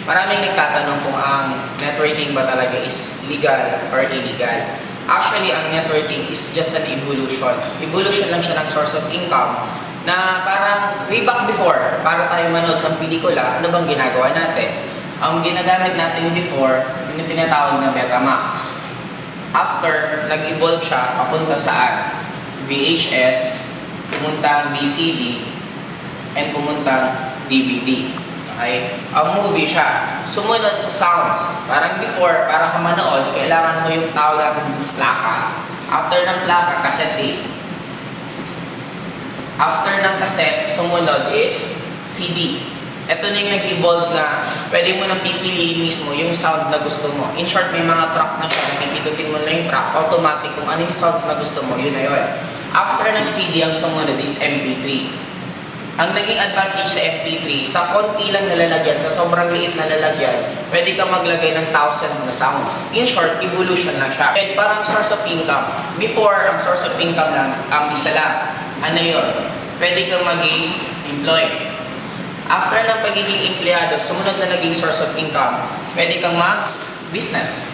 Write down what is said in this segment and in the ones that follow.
Maraming nagtatanong kung ang networking ba talaga is legal or illegal. Actually, ang networking is just an evolution. Evolution lang siya ng source of income na parang way back before, para tayo manood ng pelikula, ano bang ginagawa natin? Ang ginagamit natin before, yung tinatawag na Betamax. After, nag-evolve siya, papunta saan? VHS, pumuntang VCD, and pumuntang DVD. Okay? Ang movie siya, sumunod sa sounds. Parang before, para ka manood, kailangan mo yung tawag natin sa plaka. After ng plaka, cassette tape. After ng cassette, sumunod is CD. Ito na yung nag-evolve na pwede mo nang pipiliin mismo yung sound na gusto mo. In short, may mga track na siya, pipindutin mo na yung track, automatic kung ano yung sounds na gusto mo, yun na yun. After ng CD, ang sumunod is MP3. Ang naging advantage sa MP3, sa konti lang nalalagyan, sa sobrang liit na lalagyan, pwede ka maglagay ng 1,000 na sounds. In short, evolution na siya. And parang source of income. Before, ang source of income lang, ang isa lang. Ano yun? Pwede kang maging employed. After ng pagiging empleyado, sumunod na naging source of income, pwede kang mag-business.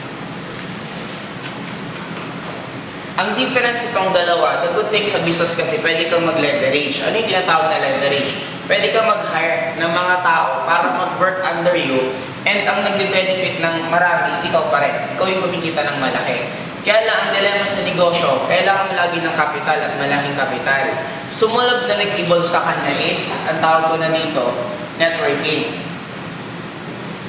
Ang difference itong dalawa, the good thing sa business kasi, pwede kang mag-leverage. Ano yung tinatawag na leverage? Pwede kang mag-hire ng mga tao para mag-work under you, and ang nag-benefit ng marami is ikaw pa rin. Ikaw yung kumikita ng malaki. Kaya lang, ang dilemma sa negosyo, kailangan lagi ng kapital at malaking kapital. Sumunod na nag-evolve sa kanya is, ang tawag ko na dito, networking.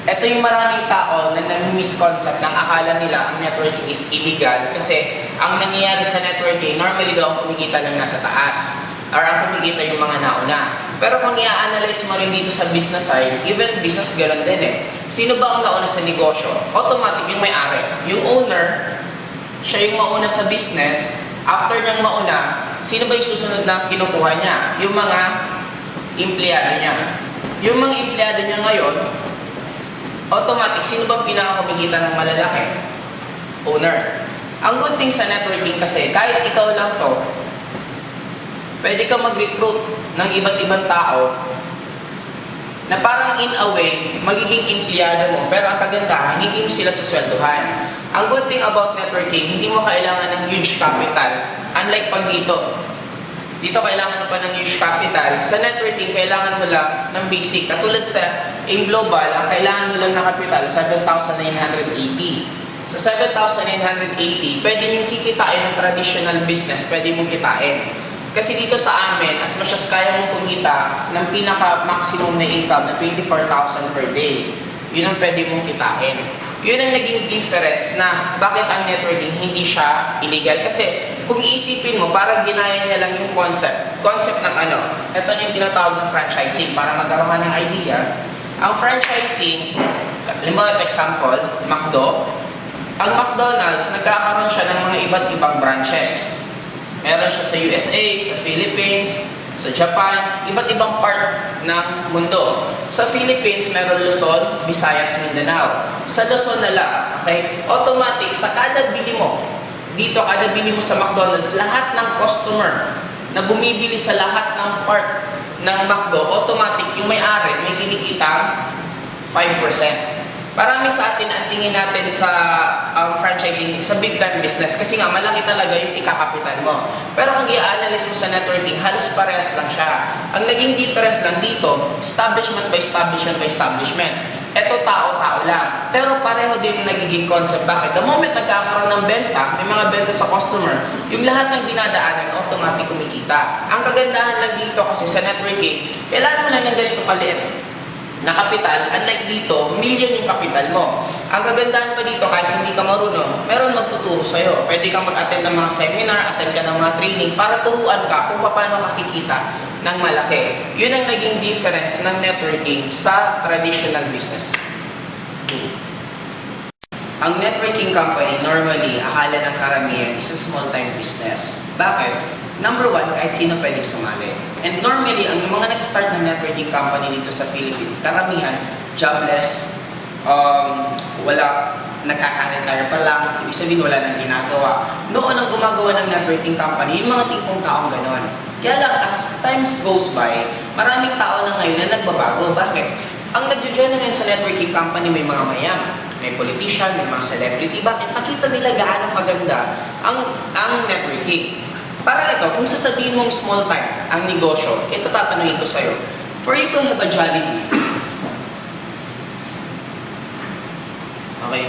Ito yung maraming tao na nami-misconcept ng akala nila ang networking is illegal kasi ang nangyayari sa networking, normally daw ang kumikita lang nasa taas or ang kumikita yung mga nauna. Pero kung i-analyze mo rin dito sa business side, even business gano'n din eh. Sino ba ang nauna sa negosyo? Automatic yung may-ari. Yung owner, siya yung mauna sa business. After niyang mauna, sino ba yung susunod na kinukuha niya? Yung mga empleyado niya. Yung mga empleyado niya ngayon, automatic, sino bang pinakakumikita ng malalaki? Owner. Ang good thing sa networking kasi, kahit ikaw lang to, pwede ka mag-recruit ng iba't ibang tao na parang in a way, magiging empleyado mo, pero ang kagandahan, hindi mo sila susweldohan. Ang good thing about networking, hindi mo kailangan ng huge capital. Unlike pag dito, kailangan mo pa ng huge capital. Sa networking, kailangan mo lang ng basic. Katulad sa global, ang kailangan mo lang na capital, 7,980. Sa 7,980, pwede mong kikitain ng traditional business, pwede mong kitain. Kasi dito sa amin, as much as kaya mong kumita ng pinaka-maximum na income na 24,000 per day, yun ang pwede mong kitain. Yun ang naging difference na bakit ang networking hindi siya illegal. Kasi kung iisipin mo, parang ginaya niya lang yung concept. Concept ng ano? Ito yung tinatawag ng franchising para magkaroon ka ng idea. Ang franchising, halimbawa example, McDo. Ang McDonald's, nagkakaroon siya ng mga iba't ibang branches. Meron siya sa USA, sa Philippines, sa Japan, iba't ibang part ng mundo. Sa Philippines, meron Luzon, Visayas, Mindanao. Sa Luzon na lang, okay? Automatic, sa kada bili mo, dito kada bili mo sa McDonald's, lahat ng customer na bumibili sa lahat ng part ng McDo, automatic, yung may-ari, may kinikitang 5%. Marami sa atin ang tingin natin sa franchising sa big time business kasi nga malaki talaga yung ikakapital mo. Pero kung i-analyze mo sa networking, halos parehas lang siya. Ang naging difference lang dito, establishment by establishment by establishment. Ito tao-tao lang. Pero pareho din yung nagiging concept. Bakit? The moment nagkakaroon ng benta, may mga benta sa customer, yung lahat ng dinadaanan, automatic kumikita. Ang kagandahan lang dito kasi sa networking, kailangan mo lang ng ganito kaliit na kapital, unlike dito, million yung kapital mo. Ang kagandahan pa dito, kahit hindi ka marunong, meron magtuturo sa'yo. Pwede kang mag-attend ng mga seminar, attend ka ng mga training, para turuan ka kung paano kakikita ng malaki. Yun ang naging difference ng networking sa traditional business. Ang networking company, normally, akala ng karamihan, is a small-time business. Bakit? Number one, kahit sino pwedeng sumali. And normally, ang mga nag-start ng networking company dito sa Philippines, karamihan, jobless, nagkaka-retire pa lang, ibig sabihin wala nang ginagawa. Noon ang gumagawa ng networking company, yung mga tipong taong ganon. Kaya lang, as times goes by, maraming tao na ngayon na nagbabago. Bakit? Ang nagjo-join na ngayon sa networking company, may mga mayaman, may politician, may mga celebrity. Bakit? Nakita nila gaano kaganda ang networking. Para ito, kung sasabihin mong small time ang negosyo, ito tatanungin ko sa'yo. For you to have a Jollibee, okay?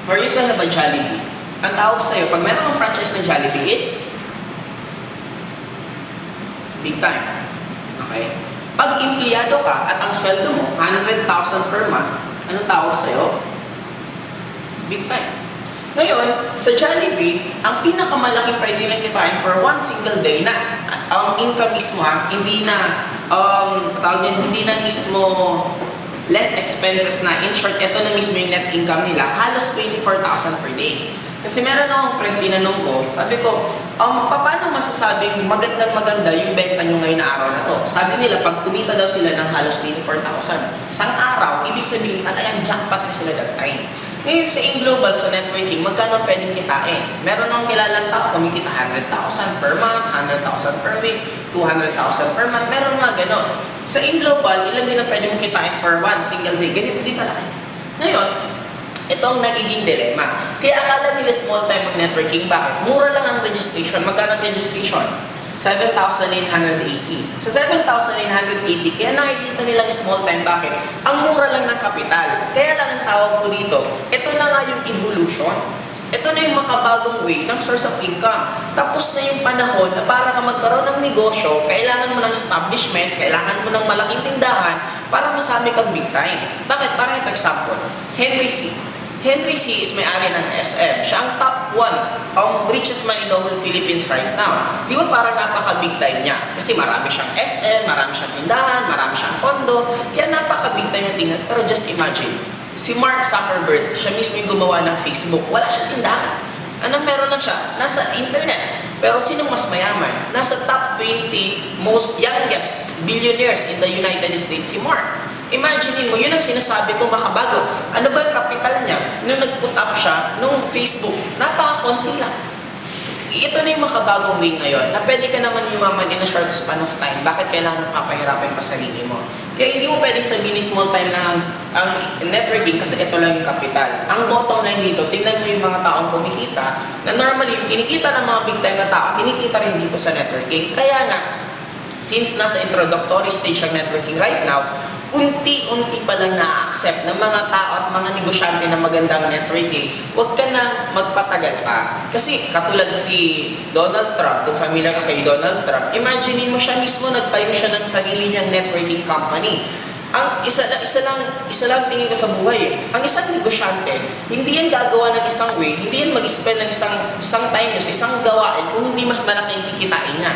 For you to have a Jollibee, ang tawag sa'yo, pag meron kang franchise ng Jollibee is big time. Okay? Pag empleyado ka at ang sweldo mo, 100,000 per month, anong tawag sa'yo? Big time. Ngayon, sa Jollibee, ang pinakamalaking pwede lang kitain for one single day na ang income mismo hindi na hindi na mismo less expenses na. In short, ito na mismo yung net income nila, halos 24,000 per day. Kasi meron akong friend, tinanong ko, sabi ko, paano masasabing magandang-maganda yung benta nyo ngayon na araw na to? Sabi nila, pag kumita daw sila ng halos 24,000, isang araw, ibig sabihin, talagang jackpot na sila that time. Ngayon sa InGlobal, sa networking, magkano pwedeng kitain? Meron akong kilalang tao, kumikita 100,000 per month, 100,000 per week, 200,000 per month, meron mga ganon. Sa InGlobal, ilan din ang pwedeng kitain for one single day? Ganito din kalaki. Ngayon, ito ang nagiging dilemma. Kaya akala nila small time ang networking. Bakit? Mura lang ang registration. Magkano ang registration? 7,980. Sa 7,980, kaya nakikita nilang small time. Bakit? Ang mura lang ng kapital. Kaya lang ang tawag ko dito, ito na nga yung evolution. Ito na yung makabagong way ng source of income. Tapos na yung panahon na para ka magkaroon ng negosyo, kailangan mo ng establishment, kailangan mo ng malaking tindahan para masami kang big time. Bakit? Para ito example, Henry C. Henry C. is may-ari ng SM. Siya ang top 1, ang richest man in the whole Philippines right now. Di ba parang napaka-big time niya? Kasi marami siyang SM, marami siyang tindahan, marami siyang kondo, kaya napaka-big time yung tingnan. Pero just imagine, si Mark Zuckerberg, siya mismo yung gumawa ng Facebook, wala siyang tindahan. Anong meron lang siya? Nasa internet. Pero sinong mas mayaman? Nasa top 20 most youngest billionaires in the United States, si Mark. Imagine mo, yun ang sinasabi ko makabago. Ano ba yung kapital niya? Nung nag-put up siya, nung Facebook, napaka-konti lang. Ito na yung makabagong way ngayon, na pwede ka naman yumaman in a short span of time. Bakit kailangan papahirapan pa sarili mo? Kaya hindi mo pwedeng sabihin small time na ang networking kasi ito lang yung kapital. Ang bottom line dito, tingnan mo yung mga taong kumikita, na normally yung kinikita ng mga big time na tao, kinikita rin dito sa networking. Kaya nga, since nasa introductory stage ang networking right now, unti-unti pa lang na-accept ng mga tao at mga negosyante na magandang networking, huwag ka na magpatagal pa. Kasi katulad si Donald Trump, kung familiar ka kay Donald Trump, imaginein mo siya mismo, nagtayo siya ng sarili niyang networking company. Ang isa lang tingin ko sa buhay. Ang isang negosyante, hindi yan gagawa ng isang way, hindi yan mag-spend ng isang time niya sa isang gawain kung hindi mas malaki yung kikitain niya.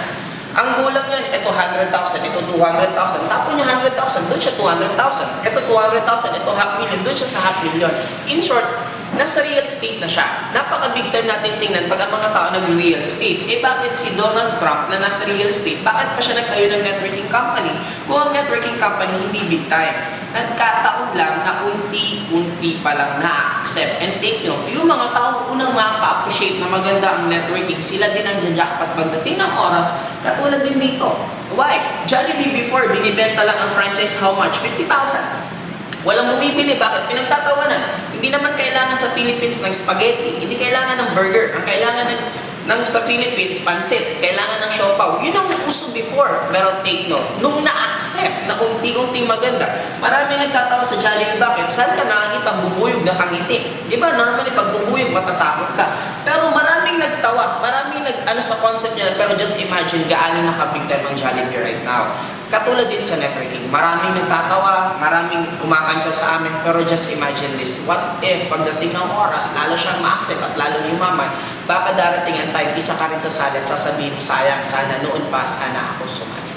Ang gulang yan, ito 100,000, ito 200,000. Tapos niya 100,000, doon siya 200,000. Ito 200,000, ito 500,000, doon siya sa 500,000. In short, nasa real estate na siya. Napaka-big time natin tingnan pag ang mga tao nag-real estate. Eh bakit si Donald Trump na nasa real estate, bakit pa siya nagtayo ng networking company? Kung ang networking company hindi big time, nagkataon lang na unti-unti pa lang na-accept. And take note, yung mga taong unang makaka-appreciate na maganda ang networking, sila din ang jackpot pagdating ng oras, katulad din dito. Why? Jollibee before, binibenta lang ang franchise how much? 50,000. Walang bumibili. Bakit? Pinagtatawanan. Hindi naman kailangan sa Philippines ng spaghetti. Hindi kailangan ng burger. Ang kailangan ng sa Philippines, pansit. Kailangan ng siopaw. Yun ang uso before. Pero take note, nung na-accept na unti-unting maganda, marami nagtatawa sa Jollibee. Bakit? Saan ka nakakita bubuyog na kangiti? Diba? Normally, pag bubuyog, matatakot ka. Pero maraming nagtawa. Maraming nag-ano sa concept niya. Pero just imagine gaano nakabig time ang Jollibee right now. Katulad din sa networking, maraming nagtatawa, maraming kumakansya sa amin, pero just imagine this, what if pagdating ng oras, lalo siyang ma-accept at lalo yumaman, baka darating ang time, isa ka rin sa salit, sasabihin mo, sayang, sana noon pa, sana ako sumali.